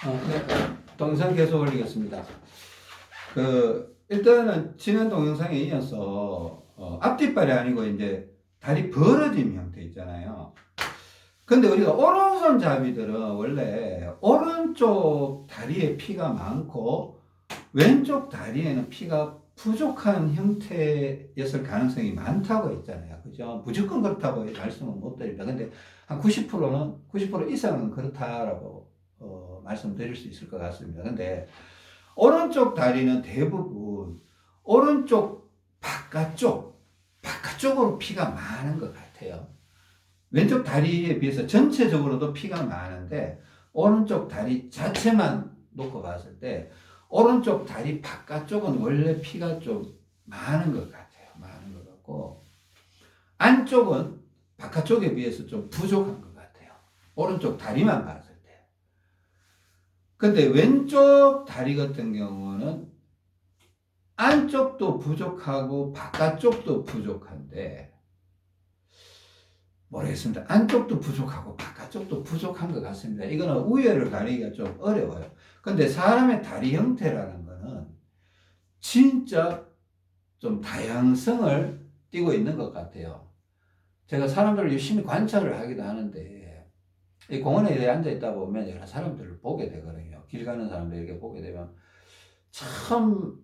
네. 동영상 계속 올리겠습니다. 일단은 지난 동영상에 이어서, 앞뒷발이 아니고 이제 다리 벌어진 형태 있잖아요. 근데 우리가 오른손 잡이들은 원래 오른쪽 다리에 피가 많고 왼쪽 다리에는 피가 부족한 형태였을 가능성이 많다고 했잖아요. 그죠? 무조건 그렇다고 말씀은 못 드립니다. 근데 한 90% 이상은 그렇다라고 말씀드릴 수 있을 것 같습니다. 근데 오른쪽 다리는 대부분 오른쪽 바깥쪽으로 피가 많은 것 같아요. 왼쪽 다리에 비해서 전체적으로도 피가 많은데 오른쪽 다리 자체만 놓고 봤을 때 오른쪽 다리 바깥쪽은 원래 피가 좀 많은 것 같아요. 많은 것 같고 안쪽은 바깥쪽에 비해서 좀 부족한 것 같아요. 오른쪽 다리만 봤을 때. 근데 왼쪽 다리 같은 경우는 안쪽도 부족하고 바깥쪽도 부족한데 모르겠습니다. 안쪽도 부족하고 바깥쪽도 부족한 것 같습니다. 이거는 우열을 가리기가 좀 어려워요. 근데 사람의 다리 형태라는 거는 진짜 좀 다양성을 띠고 있는 것 같아요. 제가 사람들을 열심히 관찰을 하기도 하는데 이 공원에 앉아 있다 보면 여러 사람들을 보게 되거든요. 길 가는 사람들 이렇게 보게 되면 참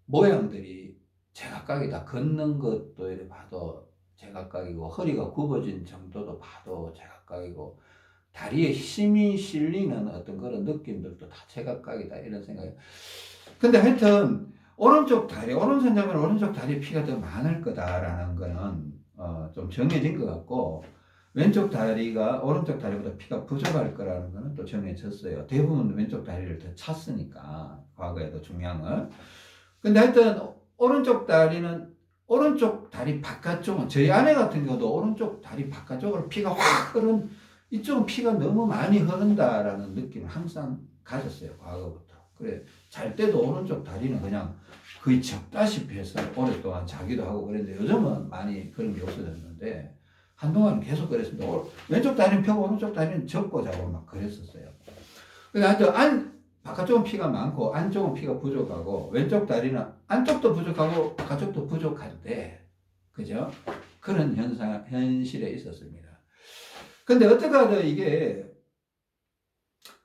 모양들이 제각각이다. 걷는 것도 이렇게 봐도 제각각이고 허리가 굽어진 정도도 봐도 제각각이고 다리에 힘이 실리는 어떤 그런 느낌들도 다 제각각이다 이런 생각이. 근데 하여튼 오른손 잡으면 오른쪽 다리에 피가 더 많을 거다라는 거는 좀 정해진 것 같고 왼쪽 다리가 오른쪽 다리보다 피가 부족할 거라는 거는 또 정해졌어요. 대부분 왼쪽 다리를 더 찼으니까 과거에도 중량을. 근데 하여튼 오른쪽 다리 바깥쪽은 저희 아내 같은 경우도 오른쪽 다리 바깥쪽으로 피가 확 흐른 이쪽은 피가 너무 많이 흐른다라는 느낌을 항상 가졌어요. 과거부터. 그래 잘 때도 오른쪽 다리는 그냥 거의 적다시피 해서 오랫동안 자기도 하고 그랬는데 요즘은 많이 그런 게 없어졌는데 한동안은 계속 그랬습니다. 왼쪽 다리는 펴고 오른쪽 다리는 접고 자고 막 그랬었어요. 그러니까 바깥쪽은 피가 많고 안쪽은 피가 부족하고 왼쪽 다리는 안쪽도 부족하고 바깥쪽도 부족한데 그죠? 그런 현실에 있었습니다. 근데 어떡하든 이게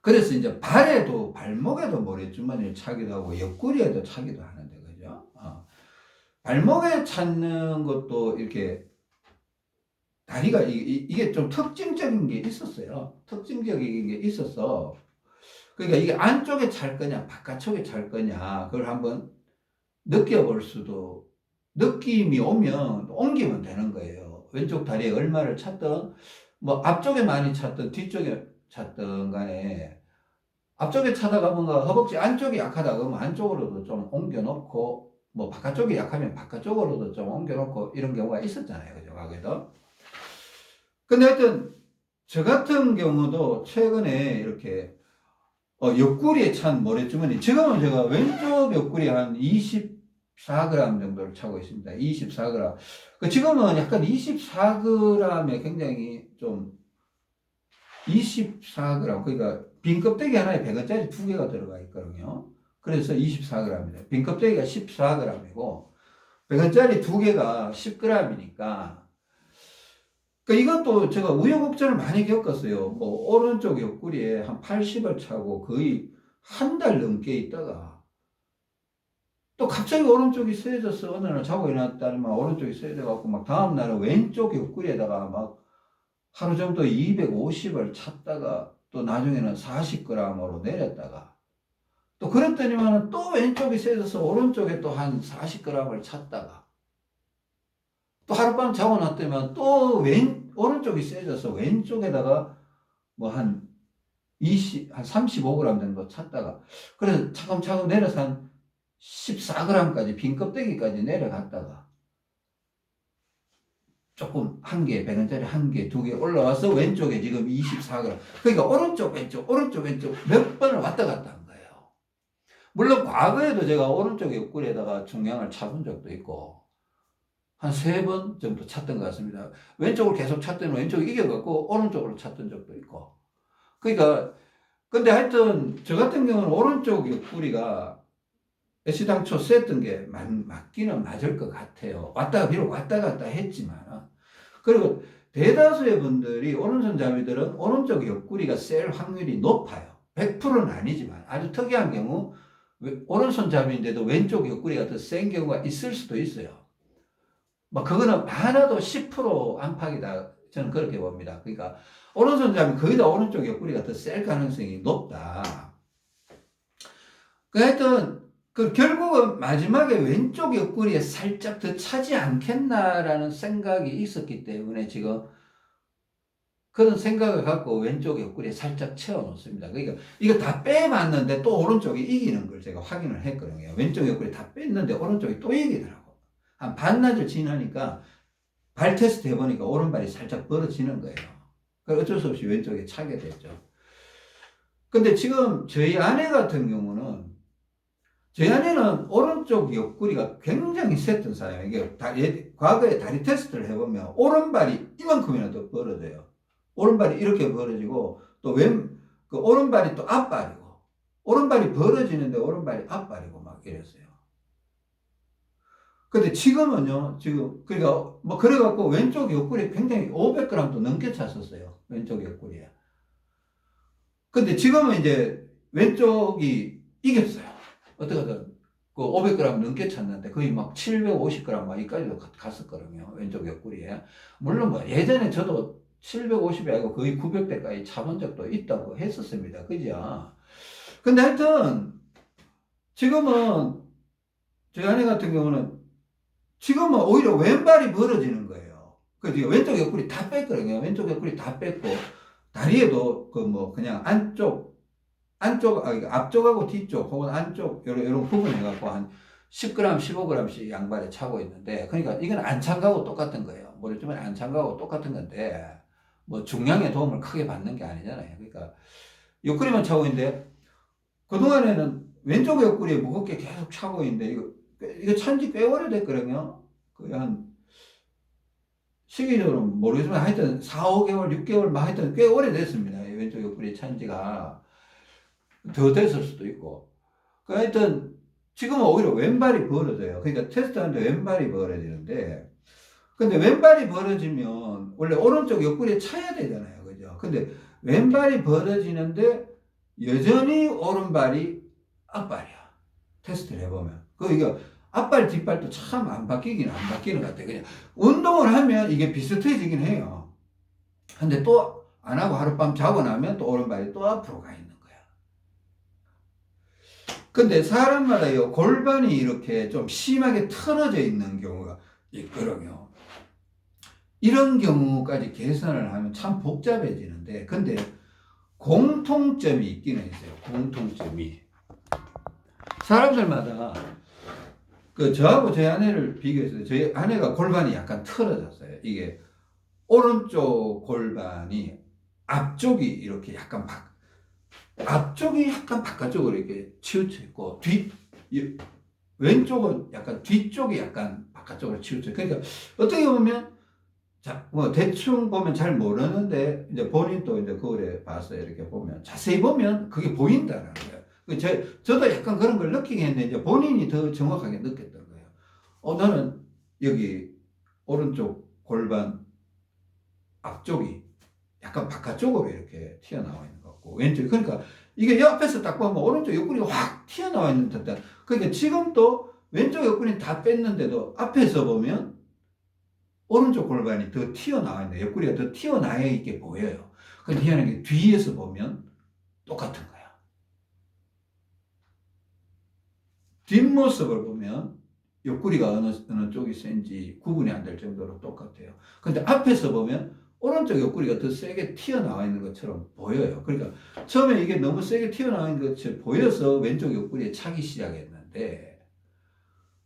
그래서 이제 발목에도 모래주머니를 차기도 하고 옆구리에도 차기도 하는데 그죠? 발목에 찾는 것도 이렇게 다리가 이게 좀 특징적인 게 있었어요. 특징적인 게 있어서 그러니까 이게 안쪽에 찰 거냐 바깥쪽에 찰 거냐 그걸 한번 느껴볼 수도 느낌이 오면 옮기면 되는 거예요. 왼쪽 다리에 얼마를 찼던 뭐 앞쪽에 많이 찼던 뒤쪽에 찼던 간에 앞쪽에 차다가 뭔가 허벅지 안쪽이 약하다 그러면 안쪽으로도 좀 옮겨 놓고 뭐 바깥쪽이 약하면 바깥쪽으로도 좀 옮겨 놓고 이런 경우가 있었잖아요. 그죠? 과거에도. 근데 하여튼 저 같은 경우도 최근에 이렇게 옆구리에 찬 모래주머니 지금은 제가 왼쪽 옆구리에 한 24g 정도를 차고 있습니다. 24g. 지금은 약간 24g에 굉장히 좀 24g 그러니까 빈 껍데기 하나에 100원짜리 두 개가 들어가 있거든요. 그래서 24g입니다. 빈 껍데기가 14g이고 100원짜리 두 개가 10g이니까 이것도 제가 우여곡절을 많이 겪었어요. 뭐 오른쪽 옆구리에 한 80을 차고 거의 한 달 넘게 있다가 또 갑자기 오른쪽이 쇠해졌어. 어느 날 자고 일어났다니만 오른쪽이 쇠해져갖고 막 다음날은 왼쪽 옆구리에다가 막 하루 정도 250을 찼다가 또 나중에는 40g으로 내렸다가 또 그랬더니만 또 왼쪽이 쇠해져서 오른쪽에 또 한 40g을 찼다가 또 하룻밤 자고 났더니만 또 오른쪽이 세져서 왼쪽에다가 뭐 한 35g 정도 찼다가 그래서 차근차근 내려서 한 14g까지 빈 껍데기까지 내려갔다가 조금 한 개, 100원짜리 한 개, 두 개 올라와서 왼쪽에 지금 24g. 그러니까 오른쪽, 왼쪽 몇 번을 왔다 갔다 한 거예요. 물론 과거에도 제가 오른쪽 옆구리에다가 중량을 차본 적도 있고 한 3번 정도 찼던 것 같습니다. 왼쪽을 계속 찼더니 왼쪽이 이겨갖고 오른쪽으로 찼던 적도 있고. 그러니까 근데 하여튼 저 같은 경우는 오른쪽 옆구리가 애시당초 셌던 게 맞기는 맞을 것 같아요. 비록 왔다 갔다 했지만. 그리고 대다수의 분들이 오른손잡이들은 오른쪽 옆구리가 셀 확률이 높아요. 100%는 아니지만 아주 특이한 경우 오른손잡이인데도 왼쪽 옆구리가 더 센 경우가 있을 수도 있어요. 뭐 그거는 많아도 10% 안팎이다. 저는 그렇게 봅니다. 그러니까 오른손잡이 거의 다 오른쪽 옆구리가 더 셀 가능성이 높다. 하여튼 결국은 마지막에 왼쪽 옆구리에 살짝 더 차지 않겠나라는 생각이 있었기 때문에 지금 그런 생각을 갖고 왼쪽 옆구리에 살짝 채워놓습니다. 그러니까 이거 다 빼봤는데 또 오른쪽이 이기는 걸 제가 확인을 했거든요. 왼쪽 옆구리 다 뺐는데 오른쪽이 또 이기더라고. 한 반나절 지나니까 발 테스트 해보니까 오른발이 살짝 벌어지는 거예요. 어쩔 수 없이 왼쪽에 차게 됐죠. 근데 지금 저희 아내 같은 경우는 저희 아내는 오른쪽 옆구리가 굉장히 셌던 사람이에요. 이게 과거에 다리 테스트를 해보면 오른발이 이만큼이나 더 벌어져요. 오른발이 이렇게 벌어지고 또 그 오른발이 또 앞발이고 오른발이 벌어지는데 오른발이 앞발이고 막 이랬어요. 근데 지금은요, 그러니까 뭐 그래갖고 왼쪽 옆구리에 굉장히 500g도 넘게 찼었어요. 왼쪽 옆구리에. 근데 지금은 이제 왼쪽이 이겼어요. 어떻게든 그 500g 넘게 찼는데 거의 막 750g 막 이까지도 갔었거든요. 왼쪽 옆구리에. 물론 뭐 예전에 저도 750이 아니고 거의 900대까지 차본 적도 있다고 했었습니다. 그죠? 근데 하여튼 지금은 저희 아내 같은 경우는 지금은 오히려 왼발이 벌어지는 거예요. 그래서 왼쪽 옆구리 다 뺐거든요. 왼쪽 옆구리 다 뺐고 다리에도 그냥 앞쪽하고 뒤쪽 혹은 안쪽 이런 부분 해갖고 한 10g, 15g씩 양발에 차고 있는데 그러니까 이건 안 찬 거하고 똑같은 거예요. 모래주머니 안 찬 거하고 똑같은 건데 뭐 중량의 도움을 크게 받는 게 아니잖아요. 그러니까 옆구리만 차고 있는데 그동안에는 왼쪽 옆구리에 무겁게 계속 차고 있는데 이거 찬지 꽤 오래됐거든요. 거의 한 시기적으로 모르겠지만 하여튼 4, 5개월, 6개월 막 하여튼 꽤 오래됐습니다. 왼쪽 옆구리에 찬지가 더 됐을 수도 있고. 하여튼 지금은 오히려 왼발이 벌어져요. 그러니까 테스트하는데 왼발이 벌어지는데 근데 왼발이 벌어지면 원래 오른쪽 옆구리에 차야 되잖아요. 그죠? 근데 왼발이 벌어지는데 여전히 오른발이 앞발이야. 테스트를 해보면. 이거 앞발, 뒷발도 참 안 바뀌는 것 같아요. 그냥 운동을 하면 이게 비슷해지긴 해요. 근데 또 안 하고 하룻밤 자고 나면 또 오른발이 또 앞으로 가 있는 거야. 근데 사람마다 이 골반이 이렇게 좀 심하게 틀어져 있는 경우가 있거든요. 이런 경우까지 계산을 하면 참 복잡해지는데, 근데 공통점이 있기는 있어요. 공통점이. 사람들마다 저하고 제 아내를 비교했어요. 저희 아내가 골반이 약간 틀어졌어요. 이게 오른쪽 골반이 앞쪽이 이렇게 약간 앞쪽이 약간 바깥쪽으로 이렇게 치우쳐 있고 왼쪽은 약간 뒤쪽이 약간 바깥쪽으로 치우쳐. 그러니까 어떻게 보면 뭐 대충 보면 잘 모르는데 이제 본인도 이제 거울에 봐서 이렇게 보면 자세히 보면 그게 보인다는 거예요. 저도 약간 그런 걸 느끼게 했는데 이제 본인이 더 정확하게 느꼈던 거예요. 나는 여기 오른쪽 골반 앞쪽이 약간 바깥쪽으로 이렇게 튀어나와 있는 것 같고 왼쪽 그러니까 이게 옆에서 딱 보면 오른쪽 옆구리가 확 튀어나와 있는 듯한 그러니까 지금도 왼쪽 옆구리는 다 뺐는데도 앞에서 보면 오른쪽 골반이 더 튀어나와 있는 옆구리가 더 튀어나와 있게 보여요. 근데 희한한 게 뒤에서 보면 똑같은 거야. 뒷모습을 보면 옆구리가 어느 쪽이 센지 구분이 안 될 정도로 똑같아요. 근데 앞에서 보면 오른쪽 옆구리가 더 세게 튀어나와 있는 것처럼 보여요. 그러니까 처음에 이게 너무 세게 튀어나와 있는 것처럼 보여서 왼쪽 옆구리에 차기 시작했는데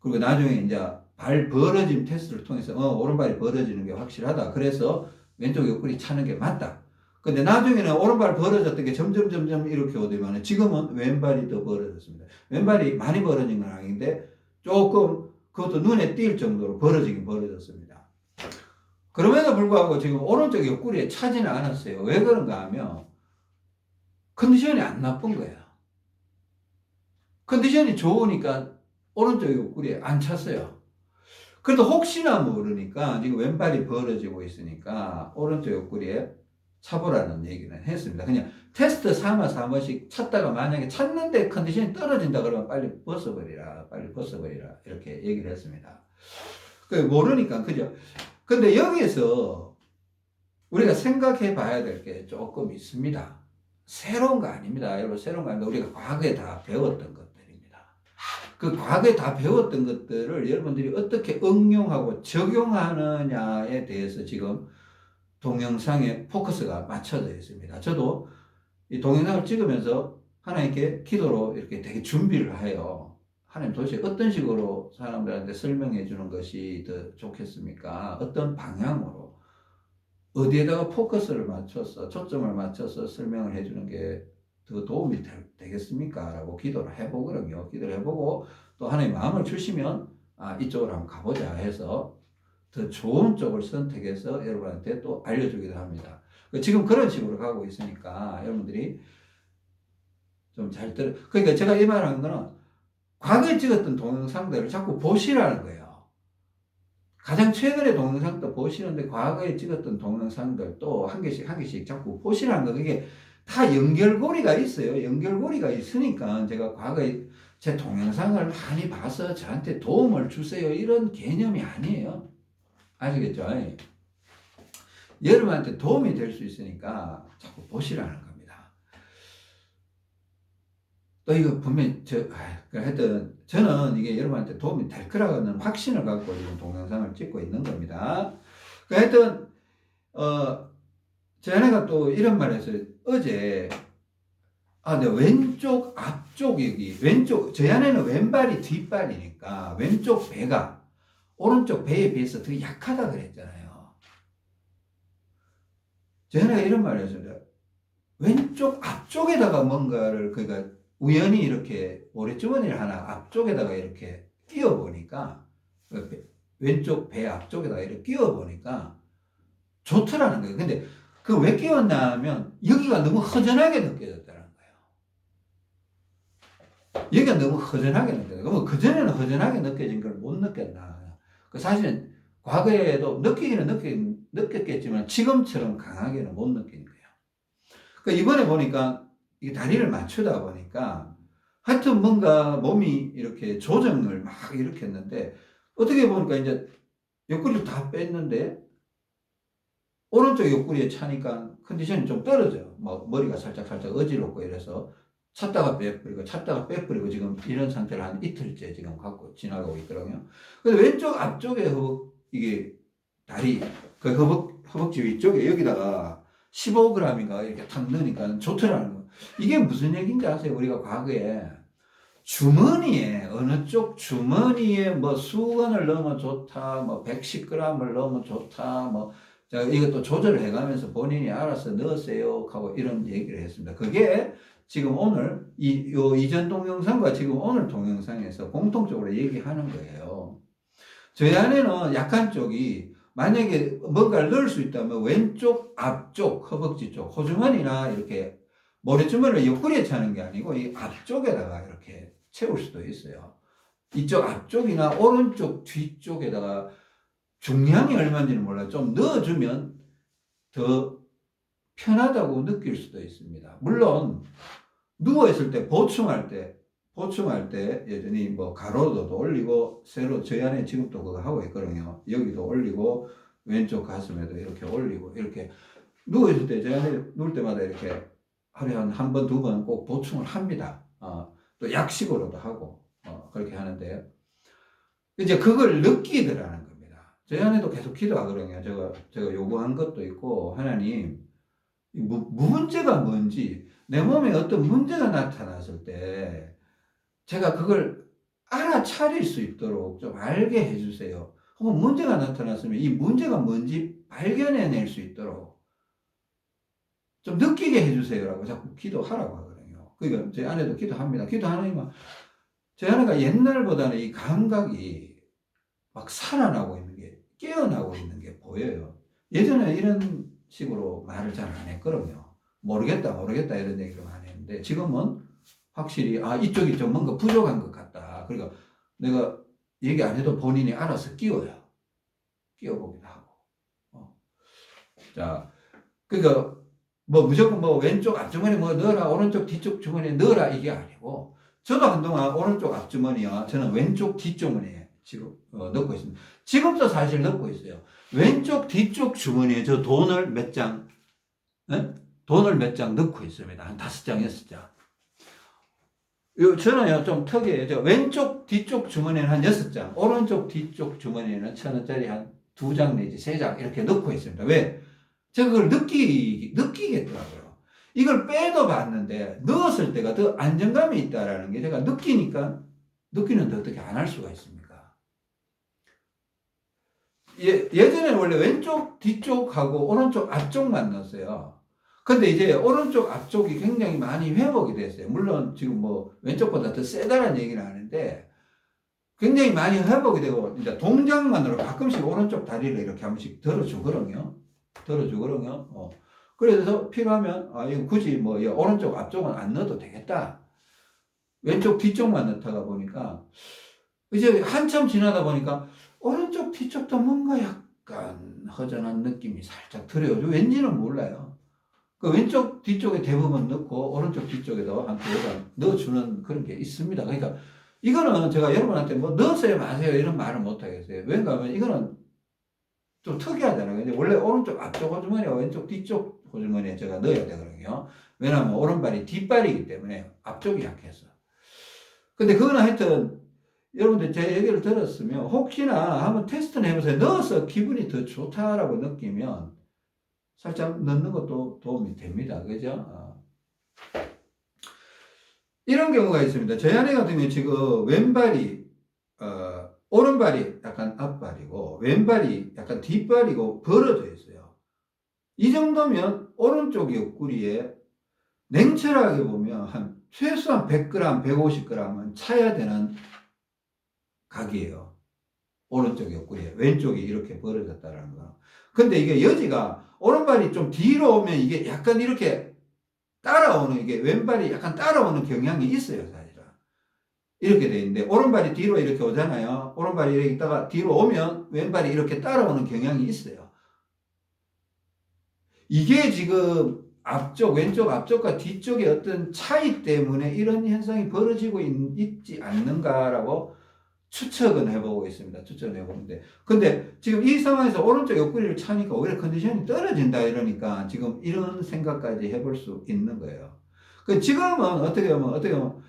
그리고 나중에 이제 발 벌어짐 테스트를 통해서 오른발이 벌어지는 게 확실하다. 그래서 왼쪽 옆구리 차는 게 맞다. 근데 나중에는 오른발 벌어졌던 게 점점 이렇게 오더만 지금은 왼발이 더 벌어졌습니다. 왼발이 많이 벌어진 건 아닌데 조금 그것도 눈에 띌 정도로 벌어지긴 벌어졌습니다. 그럼에도 불구하고 지금 오른쪽 옆구리에 차지는 않았어요. 왜 그런가 하면 컨디션이 안 나쁜 거야. 컨디션이 좋으니까 오른쪽 옆구리에 안 찼어요. 그래도 혹시나 모르니까 지금 왼발이 벌어지고 있으니까 오른쪽 옆구리에 차보라는 얘기는 했습니다. 그냥 테스트 삼아서 한 번씩 찼다가 만약에 찼는데 컨디션이 떨어진다 그러면 빨리 벗어버리라. 빨리 벗어버리라. 이렇게 얘기를 했습니다. 모르니까, 그죠? 근데 여기에서 우리가 생각해 봐야 될 게 조금 있습니다. 새로운 거 아닙니다. 여러분, 새로운 거 아닙니다. 우리가 과거에 다 배웠던 것들입니다. 그 과거에 다 배웠던 것들을 여러분들이 어떻게 응용하고 적용하느냐에 대해서 지금 동영상에 포커스가 맞춰져 있습니다. 저도 이 동영상을 찍으면서 하나님께 기도로 이렇게 되게 준비를 해요. 하나님 도대체 어떤 식으로 사람들한테 설명해 주는 것이 더 좋겠습니까? 어떤 방향으로? 어디에다가 포커스를 맞춰서, 초점을 맞춰서 설명을 해 주는 게 더 도움이 되겠습니까? 라고 기도를 해보거든요. 기도를 해보고 또 하나님 마음을 주시면 이쪽으로 한번 가보자 해서 더 좋은 쪽을 선택해서 여러분한테 또 알려주기도 합니다. 지금 그런 식으로 가고 있으니까 여러분들이 좀 잘 그러니까 제가 이 말하는 거는 과거에 찍었던 동영상들을 자꾸 보시라는 거예요. 가장 최근의 동영상도 보시는데 과거에 찍었던 동영상들도 한 개씩 자꾸 보시라는 거. 그게 다 연결고리가 있어요. 연결고리가 있으니까 제가 과거에 제 동영상을 많이 봐서 저한테 도움을 주세요. 이런 개념이 아니에요. 아시겠죠? 여러분한테 도움이 될 수 있으니까 자꾸 보시라는 겁니다. 또 이거 분명히 하여튼 저는 이게 여러분한테 도움이 될 거라는 확신을 갖고 지금 동영상을 찍고 있는 겁니다. 하여튼 제 아내가 또 이런 말을 했어요. 어제 내 왼쪽 앞쪽 여기 왼쪽 저희 아내는 왼발이 뒷발이니까 왼쪽 배가 오른쪽 배에 비해서 더 약하다 그랬잖아요. 저희 아내가 이런 말을 했습니다. 왼쪽 앞쪽에다가 뭔가를 그러니까 우연히 이렇게 모래주머니를 하나 앞쪽에다가 이렇게 끼워 보니까 왼쪽 배 앞쪽에다가 이렇게 끼워 보니까 좋더라는 거예요. 근데 그 왜 끼웠냐 하면 여기가 너무 허전하게 느껴졌다는 거예요. 여기가 너무 허전하게 느껴져요. 그러면 그전에는 허전하게 느껴진 걸 못 느꼈나. 사실은 과거에도 느끼기는 느꼈겠지만 지금처럼 강하게는 못 느낀 거예요. 이번에 보니까 이 다리를 맞추다 보니까 하여튼 뭔가 몸이 이렇게 조정을 막 이렇게 했는데 어떻게 보니까 이제 옆구리를 다 뺐는데 오른쪽 옆구리에 차니까 컨디션이 좀 떨어져요. 머리가 살짝 어지럽고 이래서 찼다가 빼버리고 찼다가 빼버리고 지금 이런 상태를 한 이틀째 지금 갖고 지나가고 있거든요. 근데 왼쪽 앞쪽에 이게 다리 그 허벅지 위쪽에 여기다가 15g인가 이렇게 탁 넣으니까 좋더라는 거예요. 이게 무슨 얘기인지 아세요? 우리가 과거에 주머니에 어느 쪽 주머니에 뭐 수건을 넣으면 좋다, 뭐 110g을 넣으면 좋다, 자, 이것도 조절을 해가면서 본인이 알아서 넣으세요 하고 이런 얘기를 했습니다. 그게 지금 오늘 이전 동영상과 지금 오늘 동영상에서 공통적으로 얘기하는 거예요. 저희 아내는 약한 쪽이 만약에 뭔가를 넣을 수 있다면 왼쪽 앞쪽 허벅지 쪽 호주머니나 이렇게 모래주머니를 옆구리에 차는 게 아니고 이 앞쪽에다가 이렇게 채울 수도 있어요. 이쪽 앞쪽이나 오른쪽 뒤쪽에다가 중량이 얼마인지는 몰라요. 좀 넣어주면 더 편하다고 느낄 수도 있습니다. 물론 누워있을 때 보충할 때 여전히 가로도도 올리고 세로 저희 안에 지금도 그거 하고 있거든요. 여기도 올리고 왼쪽 가슴에도 이렇게 올리고 이렇게 누워있을 때 저희 안에 누울 때마다 이렇게 하루에 한 번, 두 번 꼭 보충을 합니다. 또 약식으로도 하고 그렇게 하는데요. 이제 그걸 느끼더라는 겁니다. 저희 안에도 계속 기도하거든요. 제가 요구한 것도 있고 하나님 문제가 뭔지 내 몸에 어떤 문제가 나타났을 때 제가 그걸 알아차릴 수 있도록 좀 알게 해주세요. 혹은 문제가 나타났으면 이 문제가 뭔지 발견해낼 수 있도록 좀 느끼게 해주세요라고 자꾸 기도하라고 하거든요. 그러니까 제 아내도 기도합니다. 기도하니까 제 아내가 옛날보다는 이 감각이 막 살아나고 있는 게, 깨어나고 있는 게 보여요. 예전에 이런 식으로 말을 잘 안 했거든요. 모르겠다 이런 얘기를 많이 했는데 지금은 확실히 이쪽이 좀 뭔가 부족한 것 같다. 그러니까 내가 얘기 안 해도 본인이 알아서 끼워보기도 하고. 자, 그러니까 뭐 무조건 뭐 왼쪽 앞주머니 뭐 넣어라, 오른쪽 뒤쪽 주머니에 넣어라 이게 아니고, 저도 한동안 오른쪽 앞주머니와 저는 왼쪽 뒷주머니에 지금 넣고 있습니다. 지금도 사실 넣고 있어요. 왼쪽 뒤쪽 주머니에 저 돈을 몇 장, 돈을 몇 장 넣고 있습니다. 한 5장, 6장. 저는요, 좀 특이해요. 왼쪽 뒤쪽 주머니에는 한 6장, 오른쪽 뒤쪽 주머니에는 1,000원짜리 한 2장 내지 3장 이렇게 넣고 있습니다. 왜? 제가 그걸 느끼겠더라고요. 이걸 빼도 봤는데 넣었을 때가 더 안정감이 있다라는 게 제가 느끼는데 어떻게 안 할 수가 있습니까? 예전에는 원래 왼쪽 뒤쪽하고 오른쪽 앞쪽만 넣었어요. 근데 이제 오른쪽 앞쪽이 굉장히 많이 회복이 됐어요. 물론 지금 뭐 왼쪽보다 더 세다는 얘기는 아닌데 굉장히 많이 회복이 되고, 이제 동작만으로 가끔씩 오른쪽 다리를 이렇게 한 번씩 들어주거든요. 그래서 필요하면 이거 굳이 뭐 오른쪽 앞쪽은 안 넣어도 되겠다. 왼쪽 뒤쪽만 넣다가 보니까 이제 한참 지나다 보니까 오른쪽 뒤쪽도 뭔가 약간 허전한 느낌이 살짝 들어요. 왠지는 몰라요. 그 왼쪽 뒤쪽에 대부분 넣고 오른쪽 뒤쪽에도 한 두어 번 넣어주는 그런 게 있습니다. 그러니까 이거는 제가 여러분한테 뭐 넣으세요 마세요 이런 말은 못 하겠어요. 왜냐하면 하면 이거는 좀 특이하잖아요. 원래 오른쪽 앞쪽 호주머니와 왼쪽 뒤쪽 호주머니에 제가 넣어야 되거든요. 왜냐하면 오른발이 뒷발이기 때문에 앞쪽이 약해서. 근데 그거는 하여튼 여러분들 제 얘기를 들었으면 혹시나 한번 테스트는 해보세요. 넣어서 기분이 더 좋다라고 느끼면 살짝 넣는 것도 도움이 됩니다. 그죠? 이런 경우가 있습니다. 저희 아내 같은 경우는 지금 왼발이 오른발이 약간 앞발이고 왼발이 약간 뒷발이고 벌어져 있어요. 이 정도면 오른쪽 옆구리에 냉철하게 보면 한 최소한 100g, 150g은 차야 되는 각이에요. 오른쪽 옆구리에 왼쪽이 이렇게 벌어졌다는 거. 근데 이게 여지가 오른발이 좀 뒤로 오면 이게 약간 이렇게 따라오는, 이게 왼발이 약간 따라오는 경향이 있어요, 사실은. 이렇게 돼 있는데 오른발이 뒤로 이렇게 오잖아요. 오른발이 이렇게 있다가 뒤로 오면 왼발이 이렇게 따라오는 경향이 있어요. 이게 지금 왼쪽 앞쪽과 뒤쪽의 어떤 차이 때문에 이런 현상이 벌어지고 있지 않는가라고 추측은 해보고 있습니다. 추측해보는데. 근데 지금 이 상황에서 오른쪽 옆구리를 차니까 오히려 컨디션이 떨어진다 이러니까 지금 이런 생각까지 해볼 수 있는 거예요. 지금은 어떻게 보면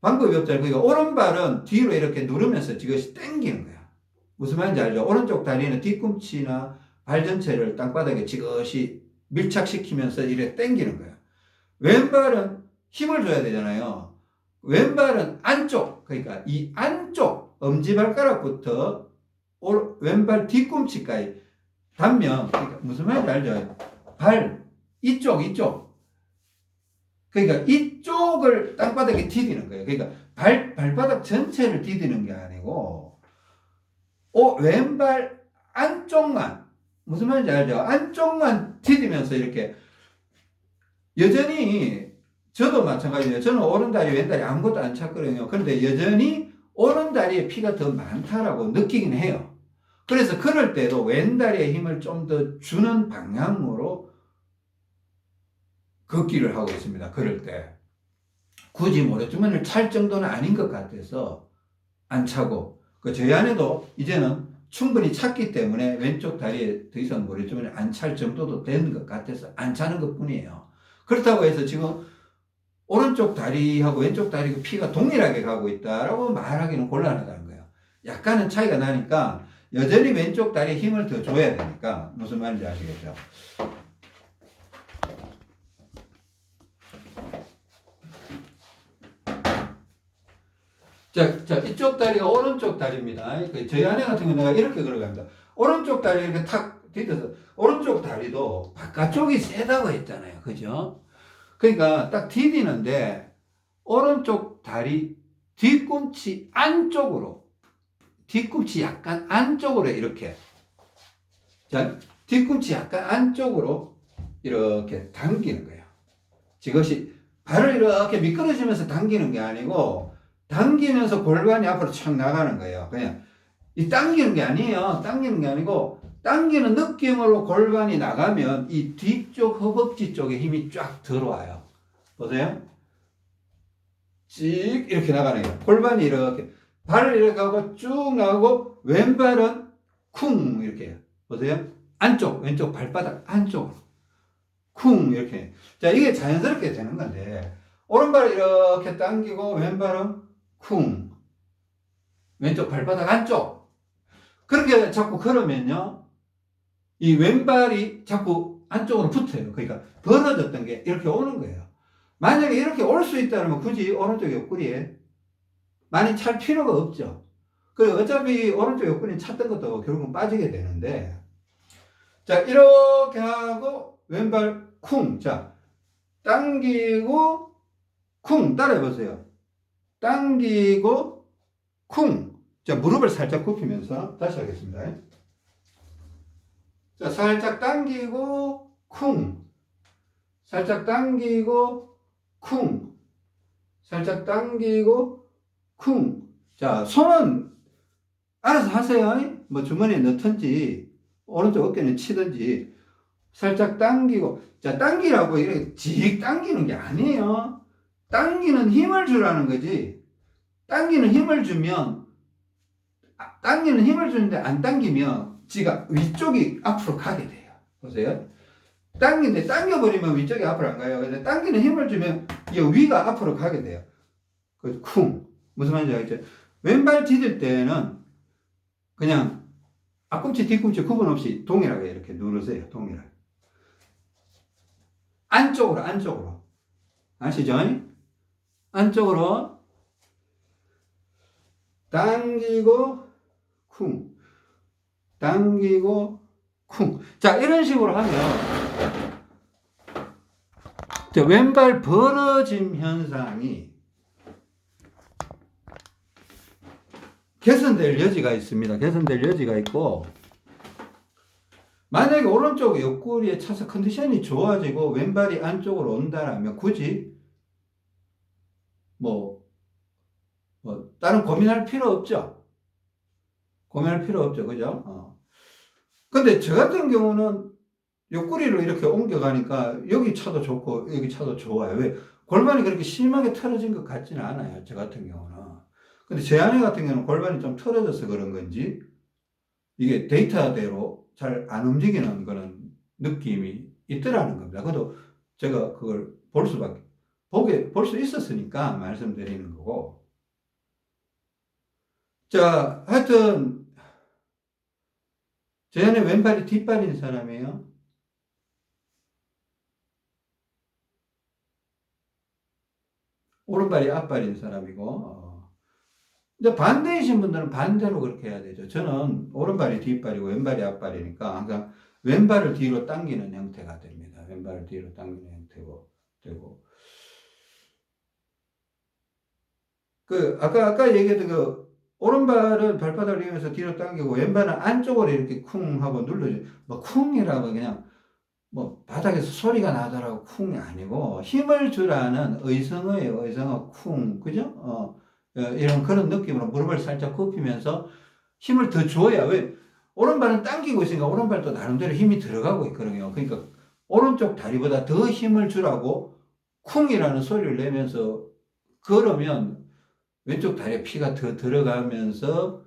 방법이 없잖아요. 그러니까 오른발은 뒤로 이렇게 누르면서 지그시 당기는 거야. 무슨 말인지 알죠? 오른쪽 다리는 뒤꿈치나 발 전체를 땅바닥에 지그시 밀착시키면서 이렇게 당기는 거야. 왼발은 힘을 줘야 되잖아요. 왼발은 안쪽, 그러니까 이 안쪽 엄지발가락부터 왼발 뒤꿈치까지 단면, 그러니까 무슨 말인지 알죠? 이쪽. 그러니까 이쪽을 땅바닥에 디디는 거예요. 그러니까 발바닥 전체를 디디는 게 아니고, 왼발 안쪽만, 무슨 말인지 알죠? 안쪽만 디디면서 이렇게, 여전히, 저도 마찬가지예요. 저는 오른다리, 왼다리 아무것도 안 찼거든요. 그런데 여전히 오른다리에 피가 더 많다라고 느끼긴 해요. 그래서 그럴 때도 왼다리에 힘을 좀 더 주는 방향으로 걷기를 하고 있습니다. 그럴 때. 굳이 모래주머니를 찰 정도는 아닌 것 같아서 안 차고, 저희 아내도 이제는 충분히 찼기 때문에 왼쪽 다리에 더 이상 모래주머니를 안 찰 정도도 된 것 같아서 안 차는 것 뿐이에요. 그렇다고 해서 지금 오른쪽 다리하고 왼쪽 다리 피가 동일하게 가고 있다라고 말하기는 곤란하다는 거예요. 약간은 차이가 나니까 여전히 왼쪽 다리에 힘을 더 줘야 되니까, 무슨 말인지 아시겠죠? 자, 이쪽 다리가 오른쪽 다리입니다. 저희 아내 같은 경우는 내가 이렇게 걸어갑니다. 오른쪽 다리 이렇게 탁 뒤져서, 오른쪽 다리도 바깥쪽이 세다고 했잖아요. 그죠? 그러니까 딱 디디는데, 오른쪽 다리 뒤꿈치 안쪽으로, 뒤꿈치 약간 안쪽으로 이렇게, 자, 뒤꿈치 약간 안쪽으로 이렇게 당기는 거예요. 이것이 발을 이렇게 미끄러지면서 당기는 게 아니고 당기면서 골반이 앞으로 착 나가는 거예요. 그냥 이 당기는 게 아니에요. 당기는 게 아니고 당기는 느낌으로 골반이 나가면 이 뒤쪽 허벅지 쪽에 힘이 쫙 들어와요. 보세요. 찍 이렇게 나가는 거예요. 골반이 이렇게 발을 이렇게 하고 쭉 나가고 왼발은 쿵 이렇게 해요. 보세요. 안쪽 왼쪽 발바닥 안쪽으로 쿵 이렇게. 자, 이게 자연스럽게 되는 건데 오른발을 이렇게 당기고 왼발은 쿵 왼쪽 발바닥 안쪽 그렇게 자꾸 걸으면요 이 왼발이 자꾸 안쪽으로 붙어요. 그러니까 벌어졌던 게 이렇게 오는 거예요. 만약에 이렇게 올 수 있다면 굳이 오른쪽 옆구리에 많이 찰 필요가 없죠. 그리고 어차피 오른쪽 옆구리 찼던 것도 결국은 빠지게 되는데 자 이렇게 하고 왼발 쿵 자 당기고 쿵 따라해보세요. 당기고 쿵 자 무릎을 살짝 굽히면서 다시 하겠습니다. 자 살짝 당기고 쿵 살짝 당기고 쿵 살짝 당기고 쿵 자 손은 알아서 하세요. 뭐 주머니에 넣든지 오른쪽 어깨는 치든지 살짝 당기고 자 당기라고 이렇게 직 당기는 게 아니에요. 당기는 힘을 주라는 거지. 당기는 힘을 주면 당기는 힘을 주는데 안 당기면 지가 위쪽이 앞으로 가게 돼요. 보세요. 당기는데 당겨버리면 위쪽이 앞으로 안 가요. 근데 당기는 힘을 주면 이 위가 앞으로 가게 돼요. 그 쿵 무슨 말인지 알겠죠? 왼발 디딜 때는 그냥 앞꿈치 뒤꿈치 구분 없이 동일하게 이렇게 누르세요. 동일하게. 안쪽으로. 아시죠? 안쪽으로 당기고 쿵 당기고 쿵. 자 이런 식으로 하면 자, 왼발 벌어짐 현상이 개선될 여지가 있습니다. 개선될 여지가 있고 만약에 오른쪽 옆구리에 차서 컨디션이 좋아지고 왼발이 안쪽으로 온다라면 굳이 뭐 다른 고민할 필요 없죠. 고민할 필요 없죠. 그죠? 근데 저 같은 경우는 옆구리로 이렇게 옮겨가니까 여기 차도 좋고 여기 차도 좋아요. 왜? 골반이 그렇게 심하게 틀어진 것 같지는 않아요. 저 같은 경우는. 근데 제 아내 같은 경우는 골반이 좀 틀어져서 그런 건지 이게 데이터대로 잘 안 움직이는 그런 느낌이 있더라는 겁니다. 그래도 제가 그걸 볼 수 있었으니까 말씀드리는 거고. 자, 하여튼 제 아내 왼발이 뒷발인 사람이에요. 오른발이 앞발인 사람이고 이제 반대이신 분들은 반대로 그렇게 해야 되죠. 저는 오른발이 뒷발이고 왼발이 앞발이니까 항상 왼발을 뒤로 당기는 형태가 됩니다. 왼발을 뒤로 당기는 형태고 되고 아까 얘기했던 오른발은 발바닥을 이용해서 뒤로 당기고 왼발은 안쪽으로 이렇게 쿵 하고 눌러줘. 뭐 쿵이라고 그냥 뭐 바닥에서 소리가 나더라고 쿵이 아니고 힘을 주라는 의성어예요. 의성어 쿵 그죠? 이런 그런 느낌으로 무릎을 살짝 굽히면서 힘을 더 줘야 왜 오른발은 당기고 있으니까 오른발도 나름대로 힘이 들어가고 있거든요. 그러니까 오른쪽 다리보다 더 힘을 주라고 쿵이라는 소리를 내면서 걸으면 왼쪽 다리에 피가 더 들어가면서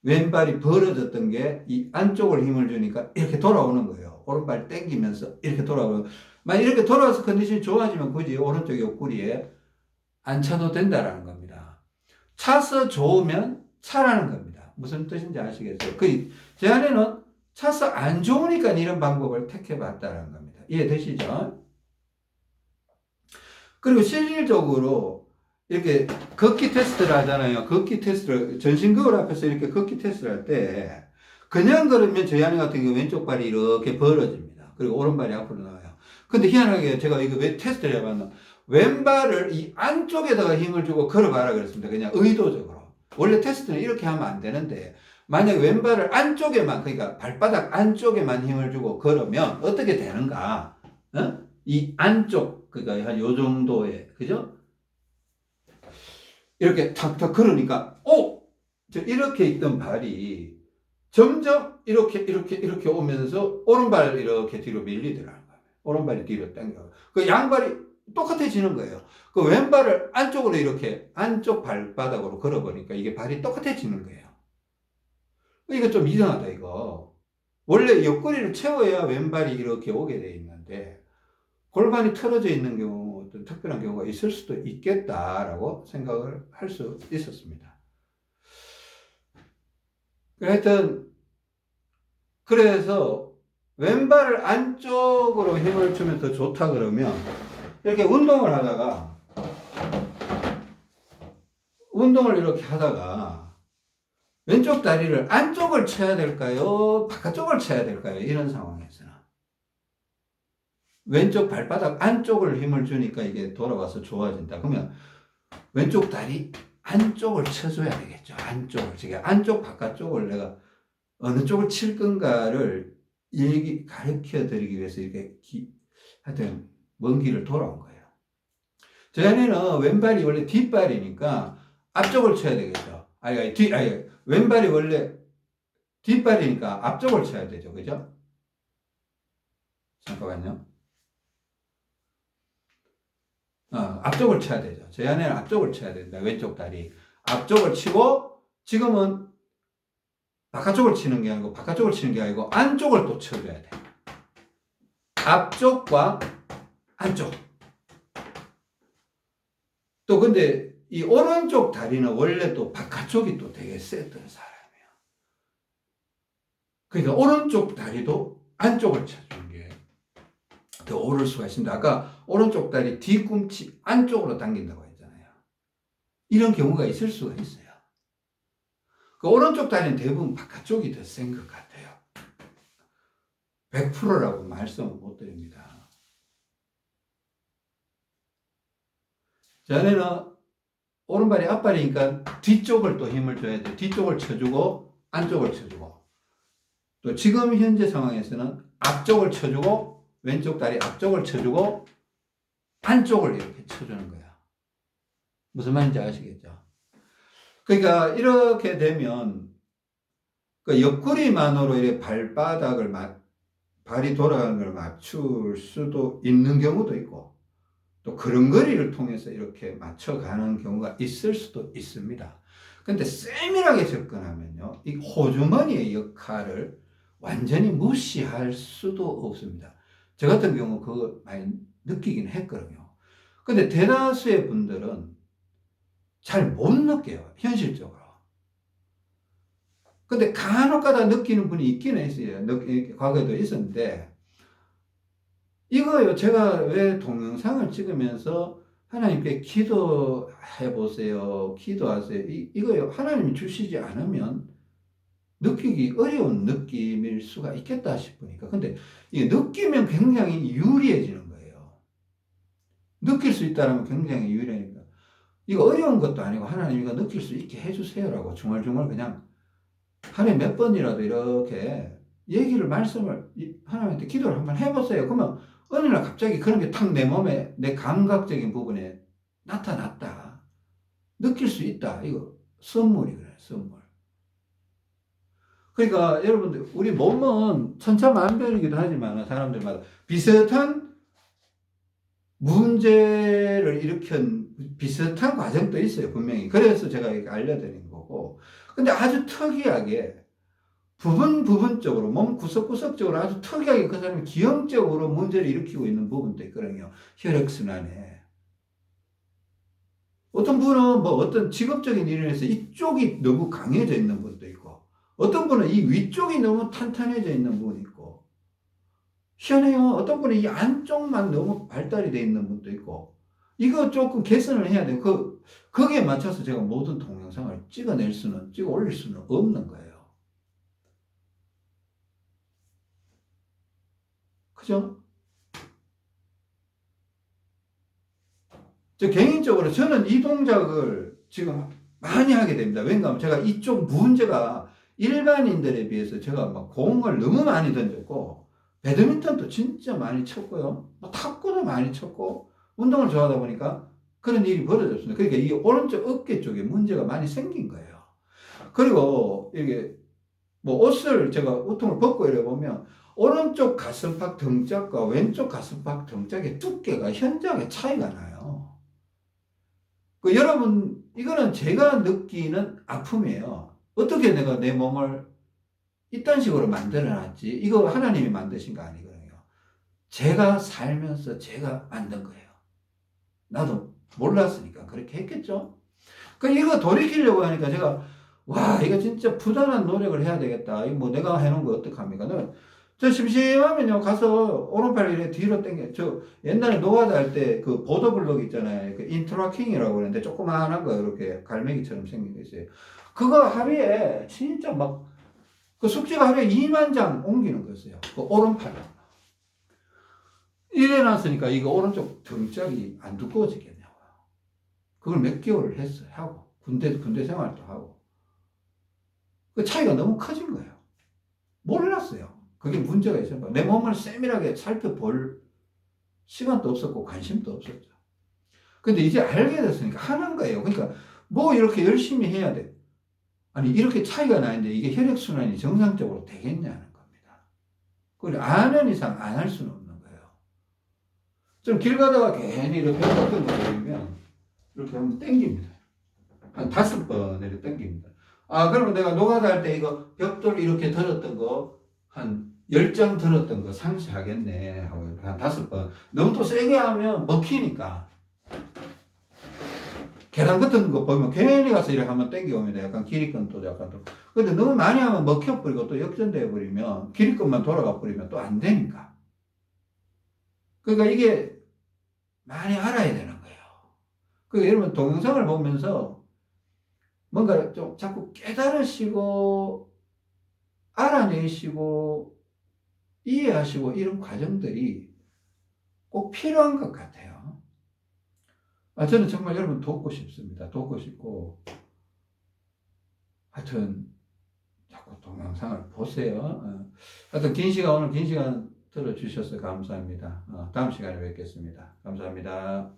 왼발이 벌어졌던 게 이 안쪽으로 힘을 주니까 이렇게 돌아오는 거예요. 오른발 당기면서 이렇게 돌아오고 만약 이렇게 돌아와서 컨디션이 좋아지면 굳이 오른쪽 옆구리에 안 차도 된다라는 겁니다. 차서 좋으면 차라는 겁니다. 무슨 뜻인지 아시겠어요? 제 아내는 차서 안 좋으니까 이런 방법을 택해봤다는 겁니다. 이해되시죠? 그리고 실질적으로 이렇게 걷기 테스트를 하잖아요. 걷기 테스트를 전신 거울 앞에서 이렇게 걷기 테스트를 할 때 그냥 걸으면 저희 아내 같은 경우 왼쪽 발이 이렇게 벌어집니다. 그리고 오른발이 앞으로 나와요. 근데 희한하게 제가 이거 왜 테스트를 해봤나? 왼발을 이 안쪽에다가 힘을 주고 걸어봐라 그랬습니다. 그냥 의도적으로. 원래 테스트는 이렇게 하면 안 되는데 만약 왼발을 안쪽에만 그러니까 발바닥 안쪽에만 힘을 주고 걸으면 어떻게 되는가? 이 안쪽 그러니까 한 요 정도의, 그죠? 이렇게 탁탁 걸으니까, 저 이렇게 있던 발이 점점 이렇게 오면서 오른발 이렇게 뒤로 밀리더라는 거예요. 오른발이 뒤로 당겨. 그 양발이 똑같아지는 거예요. 그 왼발을 안쪽으로 이렇게 안쪽 발바닥으로 걸어보니까 이게 발이 똑같아지는 거예요. 이거 좀 이상하다, 이거. 원래 옆구리를 채워야 왼발이 이렇게 오게 돼 있는데, 골반이 틀어져 있는 경우, 어떤 특별한 경우가 있을 수도 있겠다라고 생각을 할 수 있었습니다. 하여튼, 그래서 왼발을 안쪽으로 힘을 주면 더 좋다 그러면, 이렇게 운동을 이렇게 하다가, 왼쪽 다리를 안쪽을 쳐야 될까요? 바깥쪽을 쳐야 될까요? 이런 상황에서는. 왼쪽 발바닥 안쪽을 힘을 주니까 이게 돌아와서 좋아진다. 그러면 왼쪽 다리 안쪽을 쳐줘야 되겠죠. 안쪽을. 제가 안쪽, 바깥쪽을 내가 어느 쪽을 칠 건가를 가르쳐 드리기 위해서 이렇게 하여튼 먼 길을 돌아온 거예요. 저 안에는 왼발이 원래 뒷발이니까 앞쪽을 쳐야 되겠죠. 왼발이 원래 뒷발이니까 앞쪽을 쳐야 되죠. 그죠? 잠깐만요. 앞쪽을 쳐야 되죠. 제 안에는 앞쪽을 쳐야 된다. 왼쪽 다리. 앞쪽을 치고, 지금은 바깥쪽을 치는 게 아니고, 안쪽을 또 쳐줘야 돼. 앞쪽과 안쪽. 또 근데 이 오른쪽 다리는 원래 또 바깥쪽이 또 되게 셌던 사람이에요. 그러니까 오른쪽 다리도 안쪽을 쳐주는 게 더 오를 수가 있습니다. 아까 오른쪽 다리 뒤꿈치 안쪽으로 당긴다고 했잖아요. 이런 경우가 있을 수가 있어요. 그 오른쪽 다리는 대부분 바깥쪽이 더 센 것 같아요. 100%라고 말씀을 못 드립니다. 전에는 오른발이 앞발이니까 뒤쪽을 또 힘을 줘야 돼요. 뒤쪽을 쳐주고 안쪽을 쳐주고, 또 지금 현재 상황에서는 앞쪽을 쳐주고 왼쪽 다리 앞쪽을 쳐주고 안쪽을 이렇게 쳐주는 거야. 무슨 말인지 아시겠죠? 그러니까 이렇게 되면 그 옆구리만으로 이렇게 발이 돌아가는 걸 맞출 수도 있는 경우도 있고, 또 걸음걸이를 통해서 이렇게 맞춰가는 경우가 있을 수도 있습니다. 근데 세밀하게 접근하면요, 이 호주머니의 역할을 완전히 무시할 수도 없습니다. 저 같은 경우 그거 많이 느끼긴 했거든요. 근데 대다수의 분들은 잘 못 느껴요, 현실적으로. 근데 간혹가다 느끼는 분이 있기는 있어요. 과거에도 있었는데, 이거요, 제가 왜 동영상을 찍으면서 하나님께 기도해보세요, 기도하세요, 이거요, 하나님이 주시지 않으면 느끼기 어려운 느낌일 수가 있겠다 싶으니까. 근데 이게 느끼면 굉장히 유리해지는 거예요. 느낄 수 있다면 굉장히 유리하니까. 이거 어려운 것도 아니고 하나님 이거 느낄 수 있게 해주세요라고 중얼중얼 그냥 하루에 몇 번이라도 이렇게 말씀을 하나님한테 기도를 한번 해보세요. 그러면 어느 날 갑자기 그런 게 탁 내 몸에, 내 감각적인 부분에 나타났다. 느낄 수 있다. 이거 선물이 그래요, 선물. 그러니까 여러분들, 우리 몸은 천차만별이기도 하지만 사람들마다 비슷한 문제를 일으킨 비슷한 과정도 있어요, 분명히. 그래서 제가 이렇게 알려드린 거고. 근데 아주 특이하게 부분적으로, 몸 구석구석적으로 아주 특이하게 그 사람이 기형적으로 문제를 일으키고 있는 부분도 있거든요. 혈액순환에. 어떤 분은 어떤 직업적인 일을 해서 이쪽이 너무 강해져 있는 분도 있고, 어떤 분은 이 위쪽이 너무 탄탄해져 있는 분이 있고, 희한해요. 어떤 분은 이 안쪽만 너무 발달이 되어 있는 분도 있고, 이거 조금 개선을 해야 돼요. 거기에 맞춰서 제가 모든 동영상을 찍어 올릴 수는 없는 거예요. 그죠? 개인적으로 저는 이 동작을 지금 많이 하게 됩니다. 왜냐하면 제가 이쪽 문제가 일반인들에 비해서 제가 막 공을 너무 많이 던졌고, 배드민턴도 진짜 많이 쳤고요. 탁구도 많이 쳤고, 운동을 좋아하다 보니까 그런 일이 벌어졌습니다. 그러니까 이 오른쪽 어깨 쪽에 문제가 많이 생긴 거예요. 그리고 이게 뭐 옷을 제가 우통을 벗고 이래 보면 오른쪽 가슴팍 등짝과 왼쪽 가슴팍 등짝의 두께가 현저하게 차이가 나요. 그 여러분 이거는 제가 느끼는 아픔이에요. 어떻게 내가 내 몸을 이딴 식으로 만들어놨지? 이거 하나님이 만드신 거 아니거든요. 제가 살면서 제가 만든 거예요. 나도 몰랐으니까 그렇게 했겠죠? 그 이거 돌이키려고 하니까 제가 와 이거 진짜 부단한 노력을 해야 되겠다. 이거 뭐 내가 해놓은 거 어떡합니까? 저 심심하면요 가서 오른팔 이렇게 뒤로 당겨. 저 옛날에 노가다 할 때 그 보도블록 있잖아요. 그 인트라킹이라고 그러는데 조그마한 거 이렇게 갈매기처럼 생긴 게 있어요. 그거 하루에 진짜 막 그 숙제가 하루에 2만 장 옮기는 거였어요. 그 오른팔. 이래놨으니까 이거 오른쪽 등짝이 안 두꺼워지겠냐고. 그걸 몇 개월을 했어요. 하고. 군대 생활도 하고. 그 차이가 너무 커진 거예요. 몰랐어요. 그게 문제가 있어요. 내 몸을 세밀하게 살펴볼 시간도 없었고 관심도 없었죠. 근데 이제 알게 됐으니까 하는 거예요. 그러니까 뭐 이렇게 열심히 해야 돼. 아니 이렇게 차이가 나는데 이게 혈액순환이 정상적으로 되겠냐는 겁니다. 그걸 아는 이상 안 할 수는 없는 거예요. 좀 길 가다가 괜히 이렇게 같은 거 보이면 이렇게 한번 땡깁니다. 한 5번 이렇게 땡깁니다. 아, 그러면 내가 노가다 할 때 이거 벽돌 이렇게 들었던 거 한 10장 들었던 거 상시하겠네 하고 한 5번. 너무 또 세게 하면 먹히니까. 계단 같은 거 보면 괜히 가서 이렇게 한번 땡겨오면 약간 기립근 또 약간 또. 근데 너무 많이 하면 먹혀버리고 또 역전돼 버리면 기립근만 돌아가 버리면 또 안 되니까. 그러니까 이게 많이 알아야 되는 거예요. 그 여러분 동영상을 보면서 뭔가 좀 자꾸 깨달으시고 알아내시고 이해하시고 이런 과정들이 꼭 필요한 것 같아요. 저는 정말 여러분 돕고 싶습니다. 돕고 싶고 하여튼 자꾸 동영상을 보세요. 하여튼 오늘 긴 시간 들어주셔서 감사합니다. 다음 시간에 뵙겠습니다. 감사합니다.